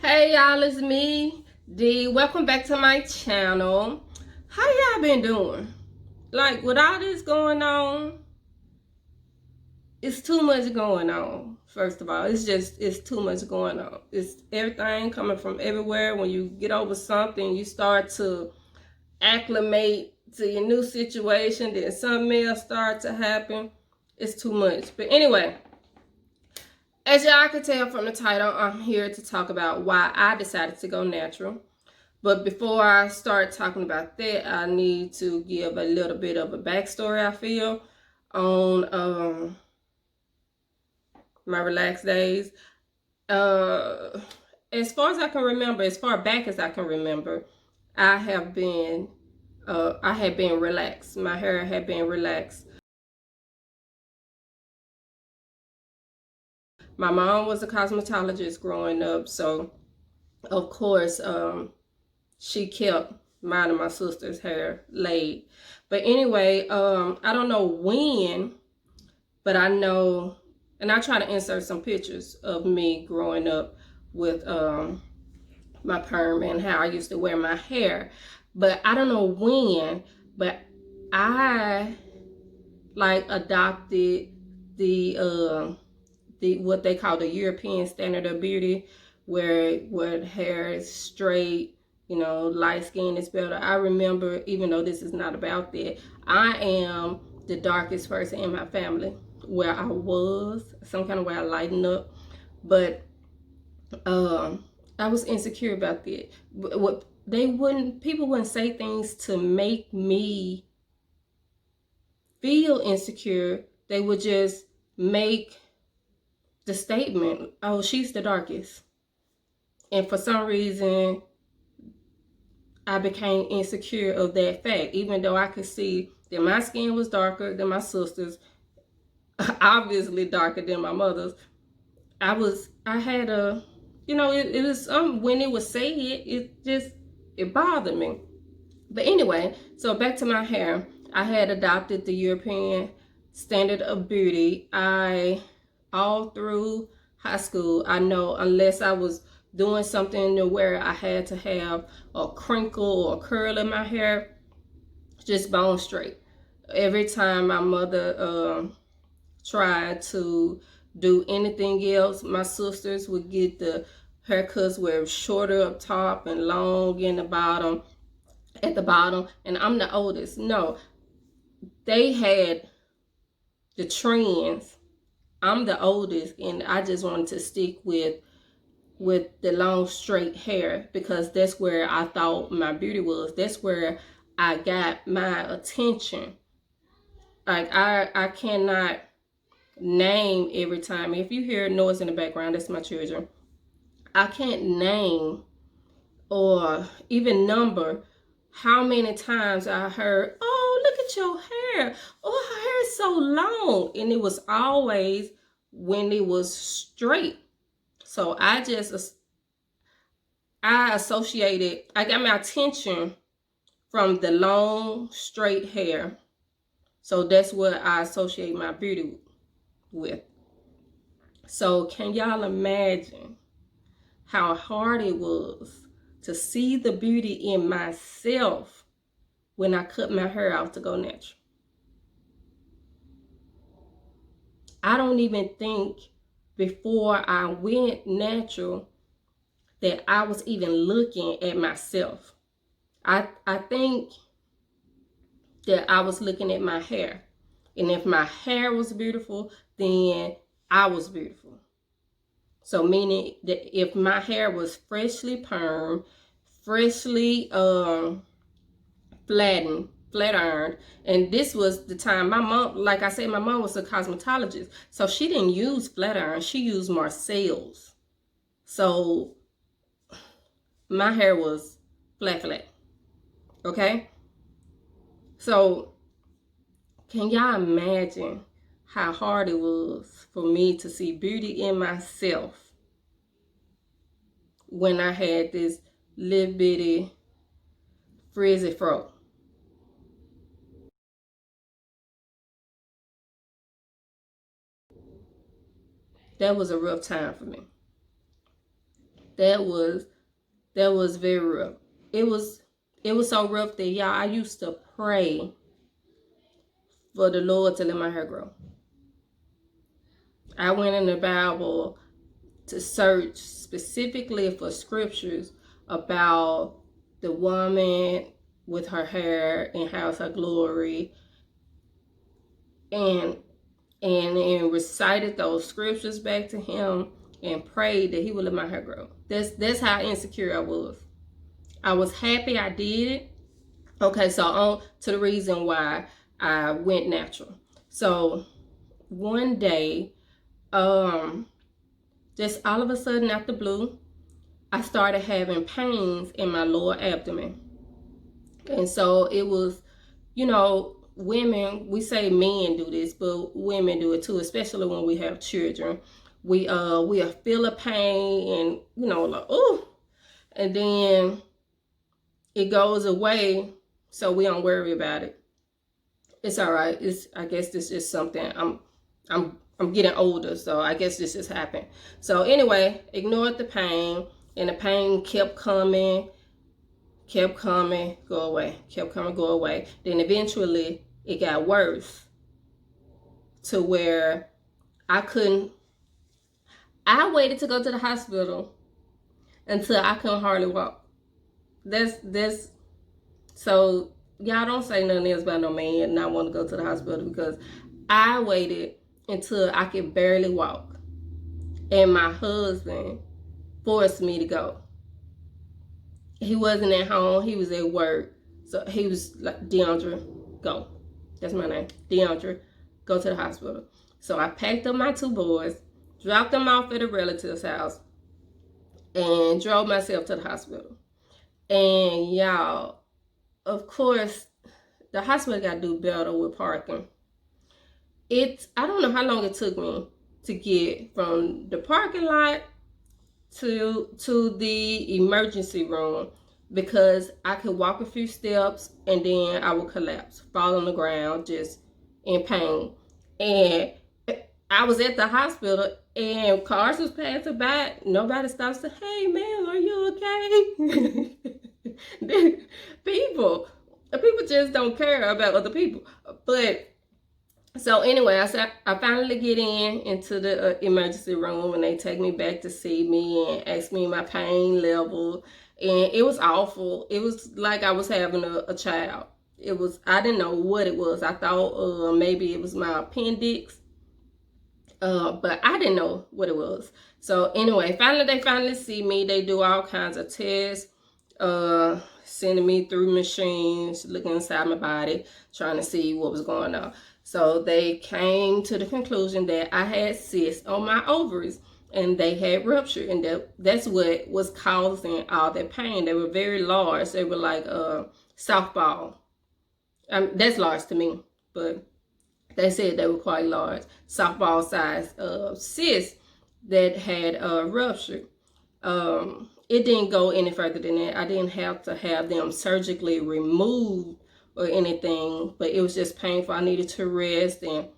Hey y'all, it's me, D. Welcome back to my channel. How y'all been doing? Like, with all this going on, it's too much going on. First of all, it's too much going on. It's everything coming from everywhere. When you get over something, you start to acclimate to your new situation, then something else starts to happen. It's too much. But anyway, as y'all can tell from the title, I'm here to talk about why I decided to go natural. But before I start talking about that, I need to give a little bit of a backstory, I feel, on my relaxed days. As far as I can remember, as far back as I can remember, I have been, I had been relaxed. My hair had been relaxed. My mom was a cosmetologist growing up, so of course, she kept mine and my sister's hair laid. But anyway, I don't know when, but I know, and I try to insert some pictures of me growing up with my perm and how I used to wear my hair. But I don't know when, but I like adopted the what they call the European standard of beauty, where hair is straight, light skin is better. I remember, even though this is not about that, I am the darkest person in my family. Where I was, some kind of way I lightened up, but I was insecure about that. What people wouldn't say things to make me feel insecure. They would just make the statement, "Oh, she's the darkest." And for some reason, I became insecure of that fact, even though I could see that my skin was darker than my sister's, obviously darker than my mother's. I had a, it was when it was said, it bothered me. But anyway, so back to my hair. I had adopted the European standard of beauty. All through high school, I know, unless I was doing something to where I had to have a crinkle or a curl in my hair, just bone straight. Every time my mother tried to do anything else, my sisters would get the haircuts where shorter up top and long in the bottom, and I'm the oldest. No, they had the trends. I'm the oldest, and I just wanted to stick with the long straight hair because that's where I thought my beauty was. That's where I got my attention. Like, I cannot name every time. If you hear noise in the background, that's my children. I can't name or even number how many times I heard, "Oh, look at your hair. Oh, her hair is so long." And it was always when it was straight. So I associated, I got my attention from the long, straight hair. So that's what I associate my beauty with. So can y'all imagine how hard it was to see the beauty in myself when I cut my hair out to go natural? I don't even think before I went natural that I was even looking at myself. I think that I was looking at my hair. And if my hair was beautiful, then I was beautiful. So meaning that if my hair was freshly permed, freshly flat ironed, and this was the time my mom, like I said, my mom was a cosmetologist, so she didn't use flat iron, she used Marcel's. So my hair was flat. Okay? So can y'all imagine how hard it was for me to see beauty in myself when I had this little bitty frizzy fro? That was a rough time for me. That was very rough. It was so rough that, y'all, I used to pray for the Lord to let my hair grow. I went in the Bible to search specifically for scriptures about the woman with her hair and how's her glory, and recited those scriptures back to him and prayed that he would let my hair grow. That's how insecure I was. I was happy I did it. Okay, so on to the reason why I went natural. So one day, just all of a sudden out the blue, I started having pains in my lower abdomen. And so it was, women, we say men do this, but women do it too, especially when we have children. We feel a pain and, like, oh, and then it goes away, so we don't worry about it. It's all right. I guess this is something. I'm getting older, so I guess this just happened. So anyway, ignored the pain, and the pain kept coming, go away, kept coming, go away. Then eventually it got worse to where I waited to go to the hospital until I couldn't hardly walk. So y'all don't say nothing else about no man not want to go to the hospital, because I waited until I could barely walk, and my husband forced me to go. He wasn't at home, he was at work, so he was like, Deandra, go. That's my name, Deandra, go to the hospital. So I packed up my 2 boys, dropped them off at a relative's house, and drove myself to the hospital. And y'all, of course, the hospital got to do better with parking. I don't know how long it took me to get from the parking lot to the emergency room, because I could walk a few steps and then I would collapse, fall on the ground, just in pain. And I was at the hospital and cars was passing by. Nobody stopped and said, hey man, are you okay? People just don't care about other people. But so anyway, I finally get into the emergency room, and they take me back to see me and ask me my pain level, and it was awful. It was like I was having a child. I didn't know what it was. I thought maybe it was my appendix, but I didn't know what it was. So anyway, they finally see me. They do all kinds of tests, sending me through machines, looking inside my body, trying to see what was going on. So they came to the conclusion that I had cysts on my ovaries, and they had ruptured, and that's what was causing all that pain. They were very large. They were like a softball. That's large to me, but they said they were quite large, softball size cysts that had ruptured. It didn't go any further than that. I didn't have to have them surgically removed or anything, but it was just painful. I needed to rest and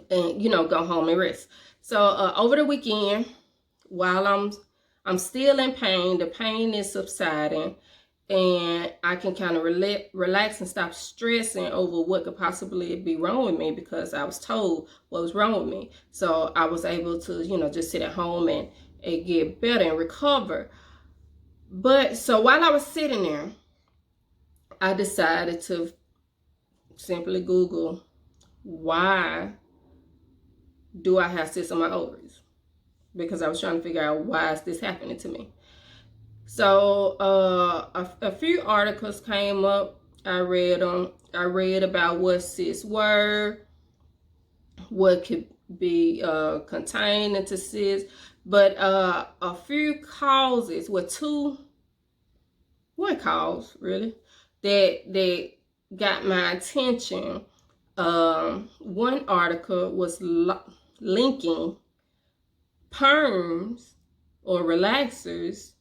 go home and rest. So over the weekend, while I'm still in pain, the pain is subsiding, and I can kind of relax and stop stressing over what could possibly be wrong with me, because I was told what was wrong with me. So I was able to, just sit at home and get better and recover. But so while I was sitting there, I decided to simply Google, why do I have cysts on my ovaries? Because I was trying to figure out, why is this happening to me? So a few articles came up. I read them. I read about what cysts were, what could be contained into cysts, but a few causes, one cause really, that got my attention. One article was linking perms or relaxers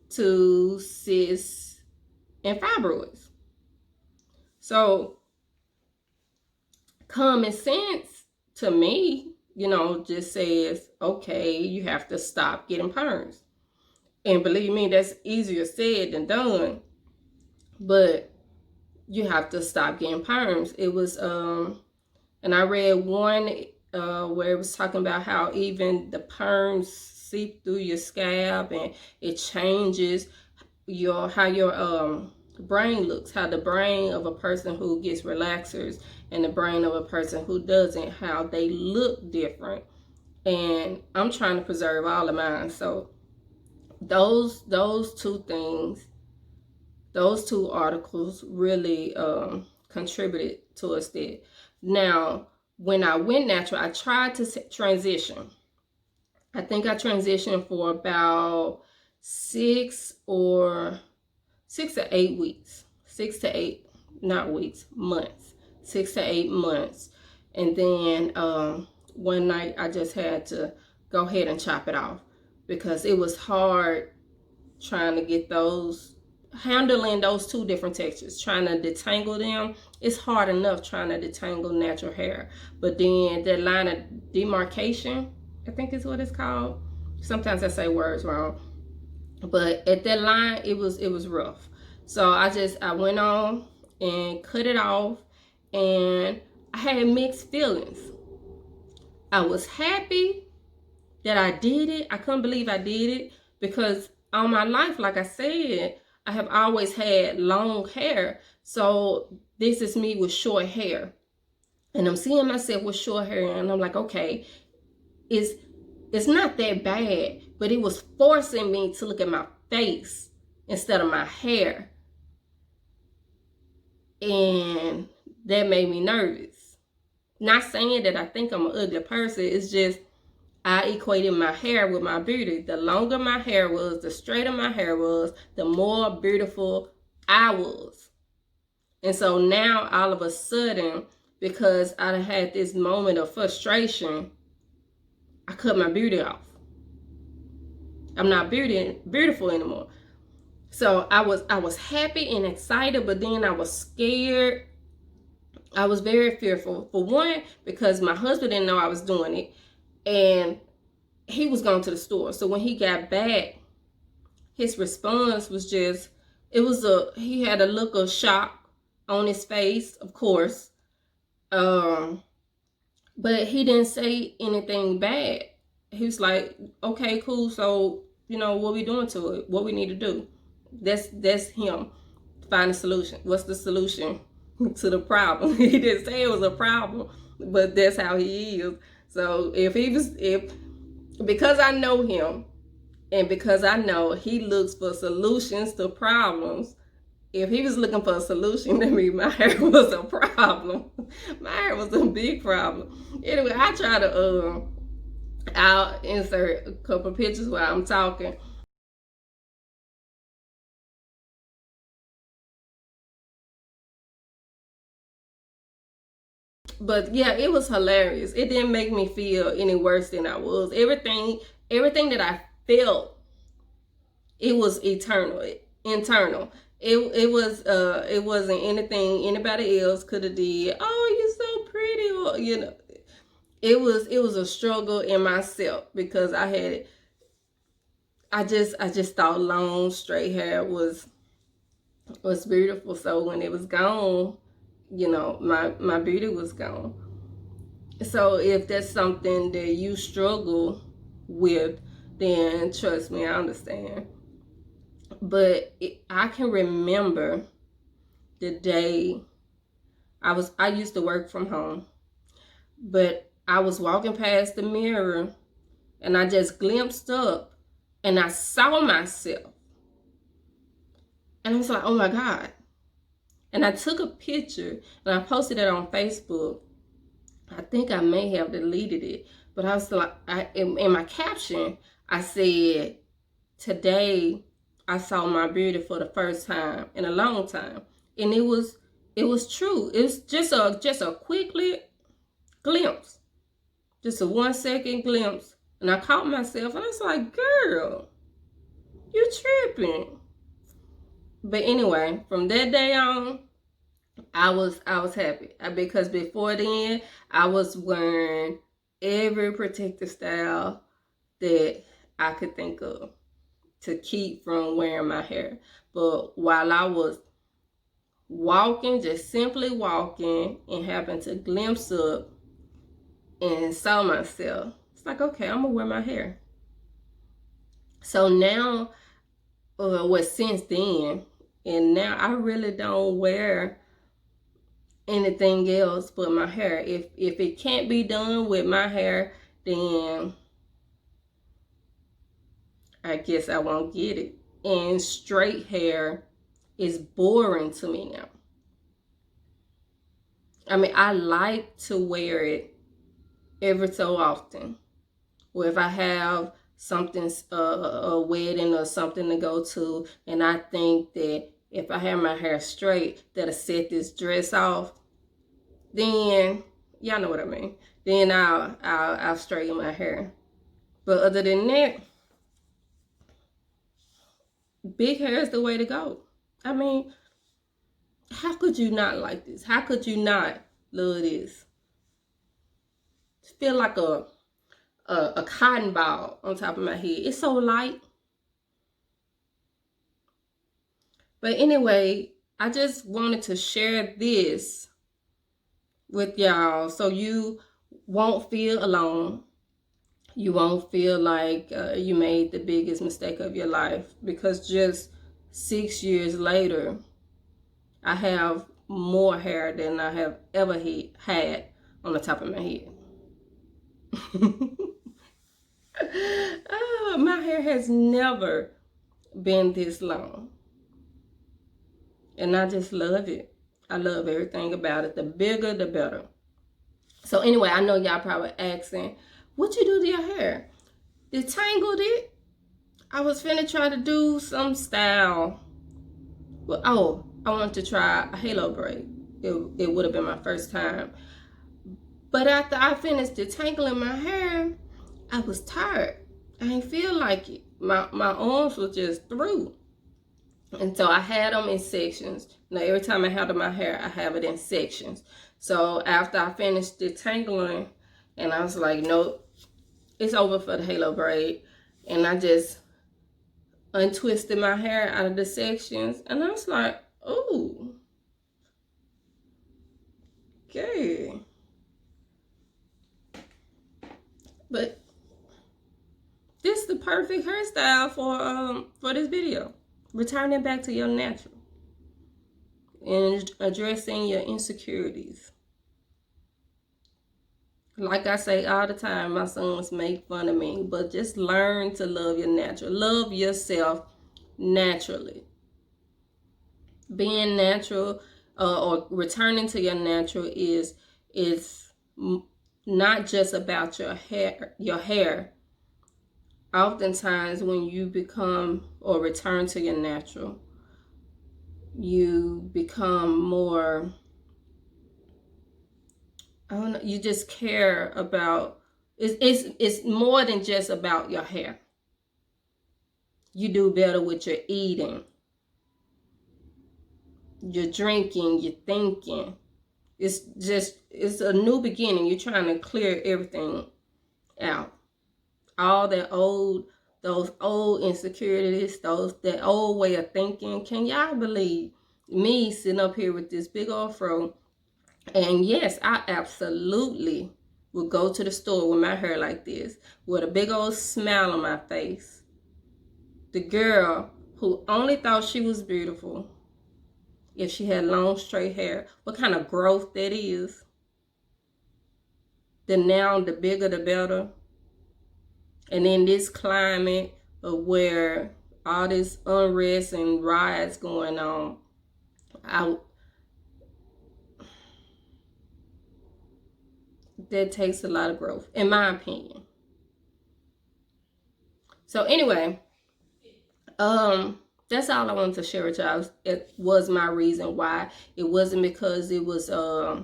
to cysts and fibroids. So common sense to me, just says, okay, you have to stop getting perms. And believe me, that's easier said than done. But you have to stop getting perms. It was and I read one where it was talking about how even the perms seep through your scalp and it changes how your brain looks, how the brain of a person who gets relaxers and the brain of a person who doesn't, how they look different. And I'm trying to preserve all of mine. So those two things, those two articles really contributed towards that. Now, when I went natural, I tried to transition. I think I transitioned for about 6 to 8 weeks. 6 to 8, not weeks, months. 6 to 8 months. And then one night I just had to go ahead and chop it off because it was hard trying to get handling those two different textures, trying to detangle them. It's hard enough trying to detangle natural hair, but then that line of demarcation, I think is what it's called. Sometimes I say words wrong, but at that line it was rough. So I went on and cut it off, and I had mixed feelings. I was happy that I did it. I couldn't believe I did it because all my life, like I said, I have always had long hair. So this is me with short hair. And I'm seeing myself with short hair, and I'm like, okay, it's not that bad, but it was forcing me to look at my face instead of my hair. And that made me nervous. Not saying that I think I'm an ugly person. It's just I equated my hair with my beauty. The longer my hair was, the straighter my hair was, the more beautiful I was. And so now all of a sudden, because I had this moment of frustration, I cut my beauty off. I'm not beautiful anymore. So I was happy and excited, but then I was scared. I was very fearful. For one, because my husband didn't know I was doing it, and he was going to the store. So when he got back, his response was just, he had a look of shock on his face, of course. But he didn't say anything bad. He was like, okay, cool. So, what we doing to it? What we need to do? That's him. Find a solution. What's the solution to the problem? He didn't say it was a problem, but that's how he is. So because I know him, and because I know he looks for solutions to problems, if he was looking for a solution, that means my hair was a problem. My hair was a big problem. Anyway, I try to I'll insert a couple pictures while I'm talking. But yeah, it was hilarious. It didn't make me feel any worse than I was. Everything that I felt, it was internal. It wasn't anything anybody else could have did. Oh, you're so pretty, or it was a struggle in myself because I just thought long straight hair was beautiful. So when it was gone, my beauty was gone. So if that's something that you struggle with, then trust me, I understand. But I can remember the day I used to work from home, but I was walking past the mirror and I just glimpsed up and I saw myself. And I was like, oh my God. And I took a picture and I posted it on Facebook. I think I may have deleted it, but I was like, in my caption, I said, today I saw my beauty for the first time in a long time. And it was true. It was just a quick glimpse. Just a 1-second glimpse. And I caught myself and I was like, girl, you tripping. But anyway, from that day on, I was happy because before then I was wearing every protective style that I could think of. to keep from wearing my hair. But while I was walking, just simply walking, and happened to glimpse up and saw myself, it's like, okay, I'm gonna wear my hair. So now, since then, and now I really don't wear anything else but my hair. If it can't be done with my hair, then I guess I won't get it. And straight hair is boring to me now. I mean, I like to wear it every so often. Or if I have something, a wedding or something to go to, and I think that if I have my hair straight, that'll set this dress off, then y'all know what I mean. Then I'll straighten my hair. But other than that, big hair is the way to go. I mean, how could you not like this? How could you not love this? Feel like a cotton ball on top of my head. It's so light. But anyway, I just wanted to share this with y'all so you won't feel alone. You won't feel like you made the biggest mistake of your life, because just 6 years later, I have more hair than I have ever had on the top of my head. My hair has never been this long. And I just love it. I love everything about it. The bigger, the better. So anyway, I know y'all probably asking, what you do to your hair? Detangled it. I was finna try to do some style. Well, I wanted to try a halo braid. It would have been my first time. But after I finished detangling my hair, I was tired. I didn't feel like it. My arms were just through. And so I had them in sections. Now, every time I have my hair, I have it in sections. So after I finished detangling, and I was like, nope, it's over for the halo braid. And I just untwisted my hair out of the sections. And I was like, ooh, okay. But this is the perfect hairstyle for this video. Returning back to your natural and addressing your insecurities. Like I say all the time, my sons make fun of me, but just learn to love your natural. Love yourself naturally. Being natural or returning to your natural is not just about your hair. Oftentimes when you become or return to your natural, you become more, I don't know, you just care about, it's more than just about your hair. You do better with your eating, your drinking, your thinking. It's a new beginning. You're trying to clear everything out. All those old insecurities, that old way of thinking. Can y'all believe me sitting up here with this big old fro? And yes, I absolutely would go to the store with my hair like this, with a big old smile on my face. The girl who only thought she was beautiful if she had long straight hair. What kind of growth that is. The bigger the better. And in this climate of where all this unrest and riots going on, that takes a lot of growth, in my opinion. So anyway, that's all I wanted to share with y'all. It was my reason why. It wasn't because it was a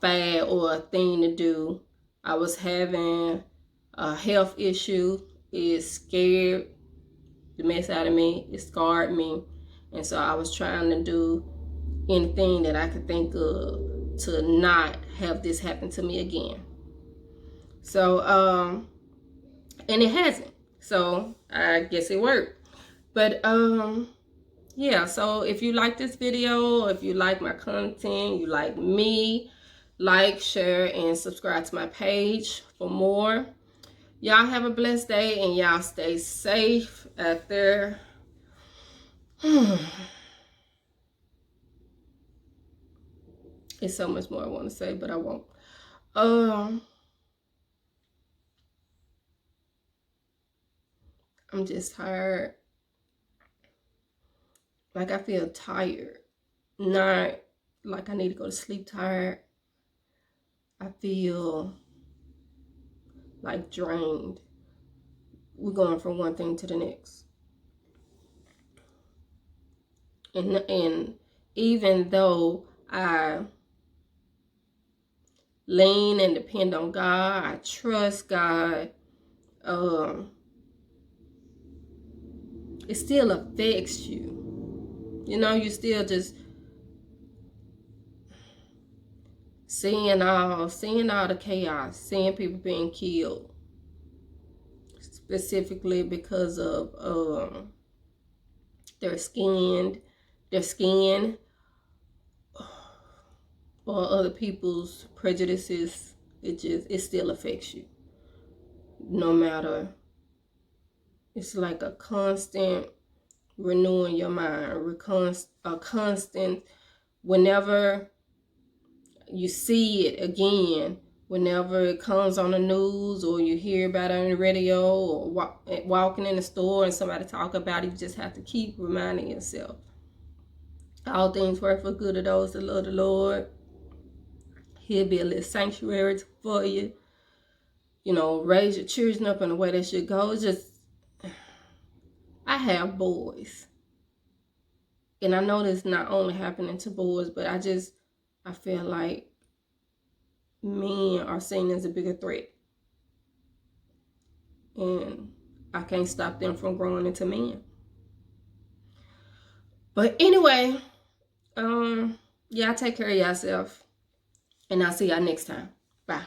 fad or a thing to do. I was having a health issue. It scared the mess out of me. It scarred me. And so I was trying to do anything that I could think of to not have this happen to me again. So, and it hasn't. So I guess it worked. But yeah, so if you like this video, if you like my content, you like me, like, share, and subscribe to my page for more. Y'all have a blessed day, and y'all stay safe out there. It's so much more I want to say, but I won't. I'm just tired. Like, I feel tired. Not like I need to go to sleep tired. I feel like drained. We're going from one thing to the next. And even though I lean and depend on God, I trust God, it still affects you. You know, you still just seeing all the chaos, seeing people being killed, specifically because of their skin, or other people's prejudices. It still affects you, no matter. It's like a constant renewing your mind, a constant, whenever you see it again, whenever it comes on the news or you hear about it on the radio or walking in the store and somebody talk about it, you just have to keep reminding yourself. All things work for good of those that love the Lord. He'll be a little sanctuary for you. You know, raise your children up in the way they should go. It's just, I have boys. And I know this not only happening to boys, but I feel like men are seen as a bigger threat. And I can't stop them from growing into men. But anyway, y'all take care of yourself. And I'll see y'all next time. Bye.